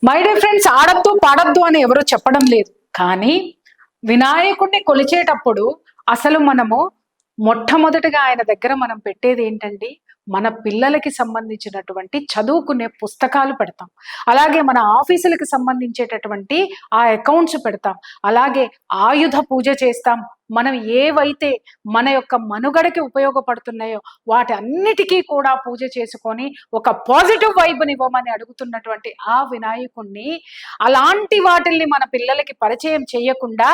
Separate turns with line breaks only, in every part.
My day friends, ఆడద్దు పాడద్దు అని ఎవరు చెప్పడం లేదు. కానీ వినాయకుడిని కొలిచేటప్పుడు అసలు మనము మొట్టమొదటిగా ఆయన దగ్గర మనం పెట్టేది ఏంటండి? మన పిల్లలకి సంబంధించినటువంటి చదువుకునే పుస్తకాలు పెడతాం. అలాగే మన ఆఫీసులకు సంబంధించేటటువంటి ఆ అకౌంట్స్ పెడతాం. అలాగే ఆయుధ పూజ చేస్తాం. మనం ఏవైతే మన యొక్క మనుగడకి ఉపయోగపడుతున్నాయో వాటి అన్నిటికీ కూడా పూజ చేసుకొని ఒక పాజిటివ్ వైబ్ని ఇవ్వమని అడుగుతున్నటువంటి ఆ వినాయకుణ్ణి, అలాంటి వాటిల్ని మన పిల్లలకి పరిచయం చేయకుండా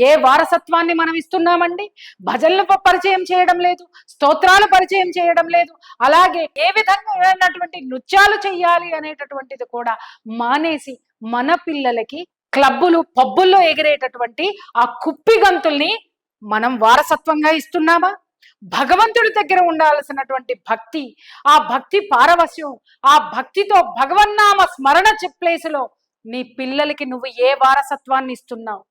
ఏ వారసత్వాన్ని మనం ఇస్తున్నామండి? భజనలు పరిచయం చేయడం లేదు, స్తోత్రాలు పరిచయం చేయడం లేదు, అలాగే ఏ విధంగా నృత్యాలు చెయ్యాలి అనేటటువంటిది కూడా మానేసి మన పిల్లలకి క్లబ్బులు పబ్బుల్లో ఎగిరేటటువంటి ఆ కుప్పి గంతుల్ని మనం వారసత్వంగా ఇస్తున్నామా? భగవంతుడి దగ్గర ఉండాల్సినటువంటి భక్తి, ఆ భక్తి పారవశ్యం, ఆ భక్తితో భగవన్నామ స్మరణ ప్లేసులో నీ పిల్లలకి నువ్వు ఏ వారసత్వాన్ని ఇస్తున్నావు?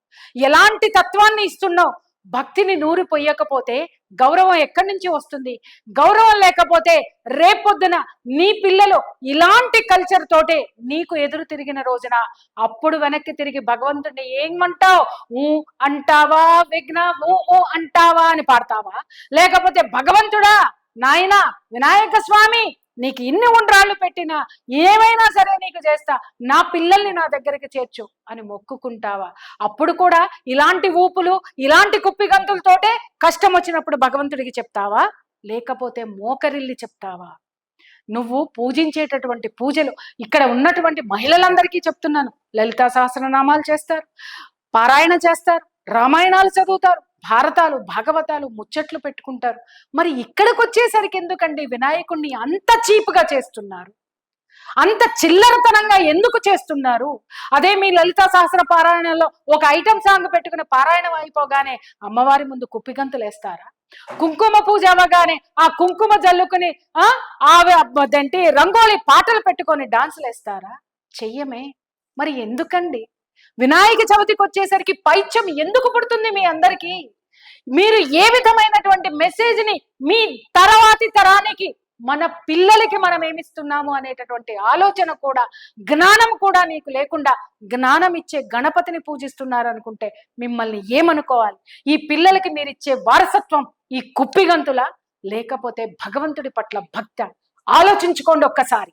ఎలాంటి తత్వాన్ని ఇస్తున్నావు? భక్తిని నూరి పొయ్యకపోతే గౌరవం ఎక్కడి నుంచి వస్తుంది? గౌరవం లేకపోతే రేపొద్దున నీ పిల్లలు ఇలాంటి కల్చర్ తోటే నీకు ఎదురు తిరిగిన రోజున అప్పుడు వెనక్కి తిరిగి భగవంతుడిని ఏమంటావు? ఊ అంటావా? విఘ్న ఊ అంటావా అని పాడతావా? లేకపోతే భగవంతుడా, నాయనా వినాయక స్వామి, నీకు ఇన్ని ఉండ్రాళ్ళు పెట్టినా ఏమైనా సరే నీకు చేస్తా, నా పిల్లల్ని నా దగ్గరికి చేర్చు అని మొక్కుకుంటావా? అప్పుడు కూడా ఇలాంటి ఊపులు, ఇలాంటి కుప్పిగంతులతోటే కష్టం వచ్చినప్పుడు భగవంతుడికి చెప్తావా? లేకపోతే మోకరిల్లి చెప్తావా? నువ్వు పూజించేటటువంటి పూజలు, ఇక్కడ ఉన్నటువంటి మహిళలందరికీ చెప్తున్నాను, లలితా సహస్రనామాలు చేస్తారు, పారాయణ చేస్తారు, రామాయణాలు చదువుతారు, భారతాలు భాగవతాలు ముచ్చట్లు పెట్టుకుంటారు. మరి ఇక్కడికి వచ్చేసరికి ఎందుకండి వినాయకుడిని అంత చీప్గా చేస్తున్నారు? అంత చిల్లరతనంగా ఎందుకు చేస్తున్నారు? అదే మీ లలితా సహస్ర పారాయణలో ఒక ఐటమ్ సాంగ్ పెట్టుకుని పారాయణం అయిపోగానే అమ్మవారి ముందు కుప్పిగంతులు వేస్తారా? కుంకుమ పూజ అవ్వగానే ఆ కుంకుమ జల్లుకుని అదేంటి రంగోలి పాటలు పెట్టుకొని డాన్సులు వేస్తారా? చెయ్యమే. మరి ఎందుకండి? వినాయక చవితికి వచ్చేసరికి పైత్యం ఎందుకు పుడుతుంది మీ అందరికీ? మీరు ఏ విధమైనటువంటి మెసేజ్ని మీ తర్వాతి తరానికి, మన పిల్లలకి మనం ఏమిస్తున్నాము అనేటటువంటి ఆలోచన కూడా, జ్ఞానం కూడా నీకు లేకుండా జ్ఞానం ఇచ్చే గణపతిని పూజిస్తున్నారు అనుకుంటే మిమ్మల్ని ఏమనుకోవాలి? ఈ పిల్లలకి మీరిచ్చే వారసత్వం ఈ కుప్పిగంతులా, లేకపోతే భగవంతుడి పట్ల భక్త? ఆలోచించుకోండి ఒక్కసారి.